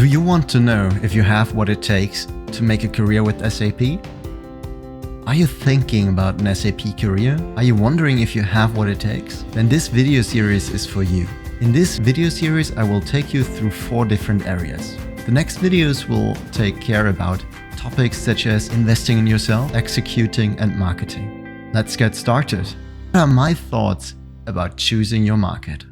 Do you want to know if you have what it takes to make a career with SAP? Are you thinking about an SAP career? Are you wondering if you have what it takes? Then this video series is for you. In this video series, I will take you through 4 different areas. The next videos will take care about topics such as investing in yourself, executing, and marketing. Let's get started. What are my thoughts about choosing your market?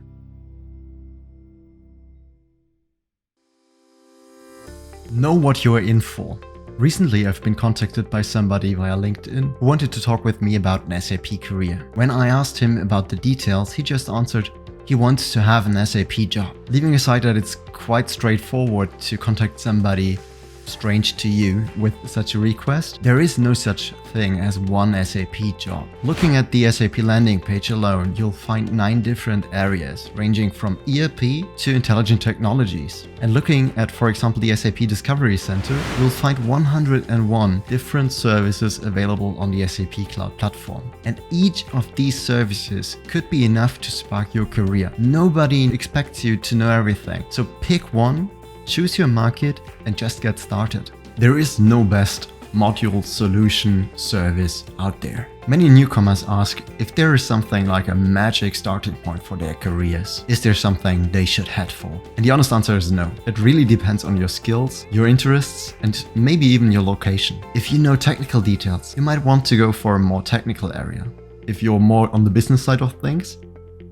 Know what you are in for. Recently, I've been contacted by somebody via LinkedIn who wanted to talk with me about an SAP career. When I asked him about the details, he just answered he wants to have an SAP job. Leaving aside that it's quite straightforward to contact somebody strange to you with such a request, there is no such thing as one SAP job. Looking at the SAP landing page alone, you'll find 9 different areas ranging from ERP to intelligent technologies. And looking at, for example, the SAP Discovery Center, you'll find 101 different services available on the SAP Cloud Platform. And each of these services could be enough to spark your career. Nobody expects you to know everything. So pick one, choose your market, and just get started. There is no best module solution service out there. Many newcomers ask if there is something like a magic starting point for their careers. Is there something they should head for? And the honest answer is no. It really depends on your skills, your interests, and maybe even your location. If you know technical details, you might want to go for a more technical area. If you're more on the business side of things,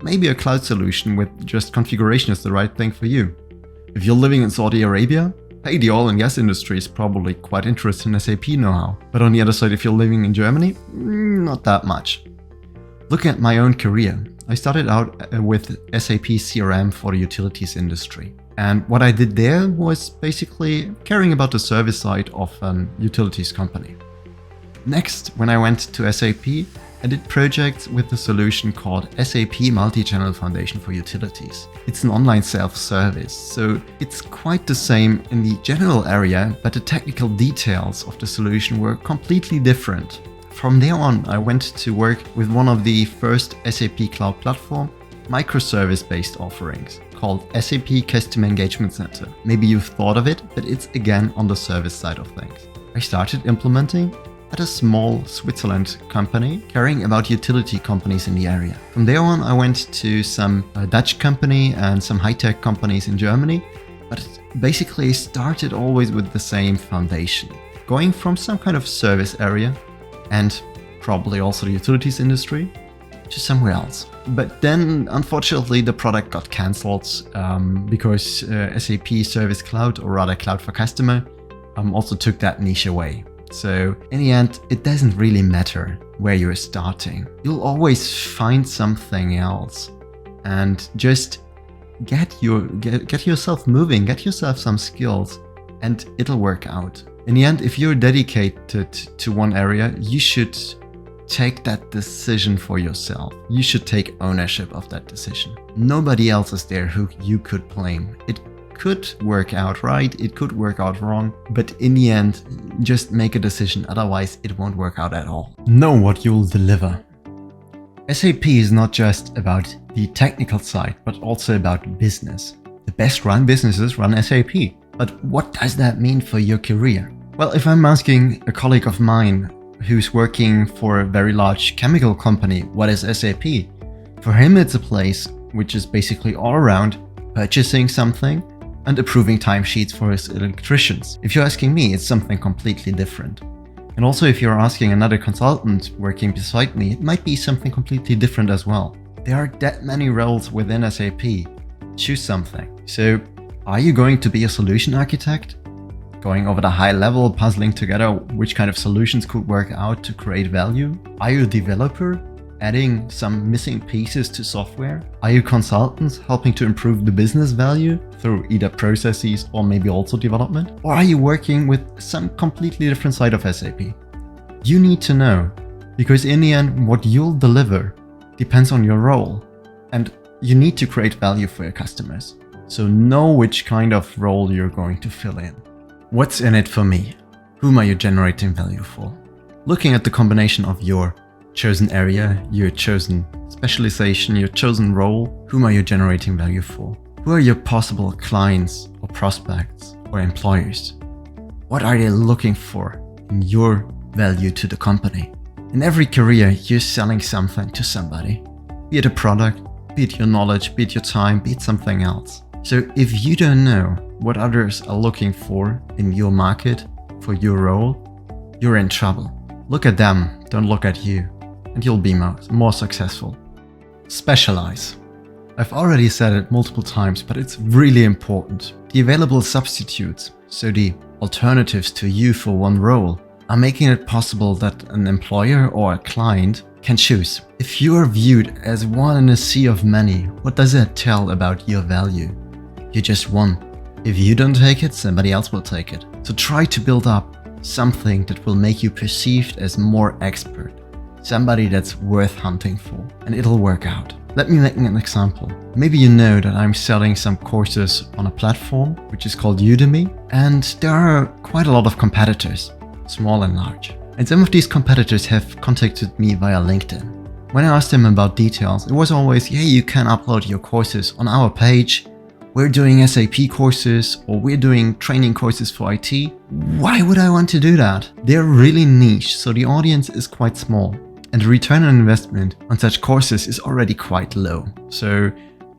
maybe a cloud solution with just configuration is the right thing for you. If you're living in Saudi Arabia, hey, the oil and gas industry is probably quite interested in SAP know-how. But on the other side, if you're living in Germany, not that much. Looking at my own career, I started out with SAP CRM for the utilities industry. And what I did there was basically caring about the service side of an utilities company. Next, when I went to SAP, I did projects with a solution called SAP Multi-Channel Foundation for Utilities. It's an online self-service, so it's quite the same in the general area, but the technical details of the solution were completely different. From there on, I went to work with one of the first SAP Cloud Platform microservice-based offerings called SAP Custom Engagement Center. Maybe you've thought of it, but it's again on the service side of things. I started implementing at a small Switzerland company caring about utility companies in the area. From there on, I went to some Dutch company and some high-tech companies in Germany, but it basically started always with the same foundation, going from some kind of service area and probably also the utilities industry to somewhere else. But then, unfortunately, the product got cancelled because SAP Service Cloud, or rather Cloud for Customer, also took that niche away. So in the end, it doesn't really matter where you're starting. You'll always find something else and just get yourself moving, get yourself some skills, and it'll work out. In the end, if you're dedicated to one area, you should take that decision for yourself. You should take ownership of that decision. Nobody else is there who you could blame. It could work out right, it could work out wrong, but in the end, just make a decision, otherwise it won't work out at all. Know what you'll deliver. SAP is not just about the technical side, but also about business. The best run businesses run SAP. But what does that mean for your career? Well, if I'm asking a colleague of mine who's working for a very large chemical company, what is SAP? For him, it's a place which is basically all around purchasing something and approving timesheets for his electricians. If you're asking me, it's something completely different. And also, if you're asking another consultant working beside me, it might be something completely different as well. There are that many roles within SAP. Choose something. So, are you going to be a solution architect? Going over the high level, puzzling together which kind of solutions could work out to create value? Are you a developer? Adding some missing pieces to software? Are you consultants helping to improve the business value through either processes or maybe also development? Or are you working with some completely different side of SAP? You need to know, because in the end, what you'll deliver depends on your role, and you need to create value for your customers. So know which kind of role you're going to fill in. What's in it for me? Whom are you generating value for? Looking at the combination of your chosen area, your chosen specialization, your chosen role, whom are you generating value for? Who are your possible clients or prospects? or employers? What are they looking for in your value to the company? In every career, you're selling something to somebody. Be it a product, be it your knowledge, be it your time, be it something else. So if you don't know what others are looking for in your market, for your role, you're in trouble. Look at them, don't look at you, and you'll be more successful. Specialize. I've already said it multiple times, but it's really important. The available substitutes, so the alternatives to you for one role, are making it possible that an employer or a client can choose. If you are viewed as one in a sea of many, what does that tell about your value? You're just one. If you don't take it, somebody else will take it. So try to build up something that will make you perceived as more expert. Somebody that's worth hunting for, and it'll work out. Let me make an example. Maybe you know that I'm selling some courses on a platform which is called Udemy, and there are quite a lot of competitors, small and large. And some of these competitors have contacted me via LinkedIn. When I asked them about details, it was always, yeah, you can upload your courses on our page. We're doing SAP courses, or we're doing training courses for IT. Why would I want to do that? They're really niche, so the audience is quite small. And the return on investment on such courses is already quite low. So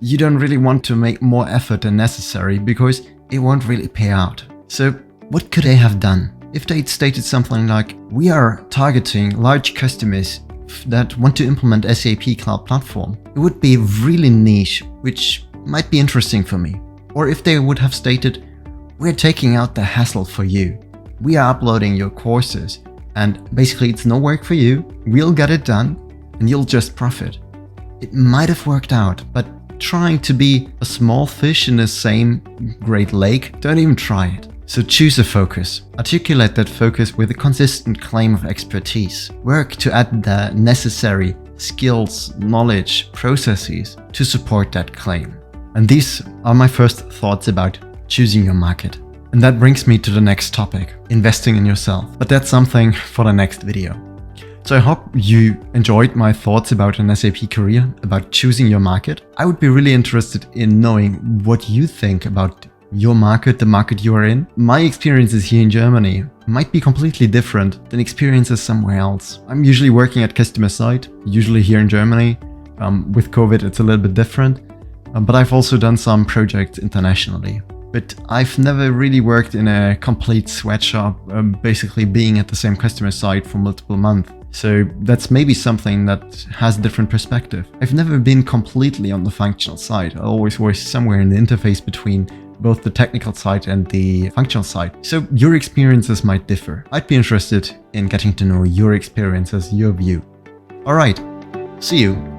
you don't really want to make more effort than necessary because it won't really pay out. So what could they have done? If they'd stated something like, we are targeting large customers that want to implement SAP Cloud Platform, it would be really niche, which might be interesting for me. Or if they would have stated, we're taking out the hassle for you. We are uploading your courses. And basically it's no work for you, we'll get it done, and you'll just profit. It might have worked out, but trying to be a small fish in the same great lake, don't even try it. So choose a focus. Articulate that focus with a consistent claim of expertise. Work to add the necessary skills, knowledge, processes to support that claim. And these are my first thoughts about choosing your market. And that brings me to the next topic, investing in yourself. But that's something for the next video. So I hope you enjoyed my thoughts about an SAP career, about choosing your market. I would be really interested in knowing what you think about your market, the market you are in. My experiences here in Germany might be completely different than experiences somewhere else. I'm usually working at customer side, usually here in Germany. With COVID, it's a little bit different. But I've also done some projects internationally. But I've never really worked in a complete sweatshop, basically being at the same customer side for multiple months. So that's maybe something that has a different perspective. I've never been completely on the functional side. I always was somewhere in the interface between both the technical side and the functional side. So your experiences might differ. I'd be interested in getting to know your experiences, your view. All right, see you.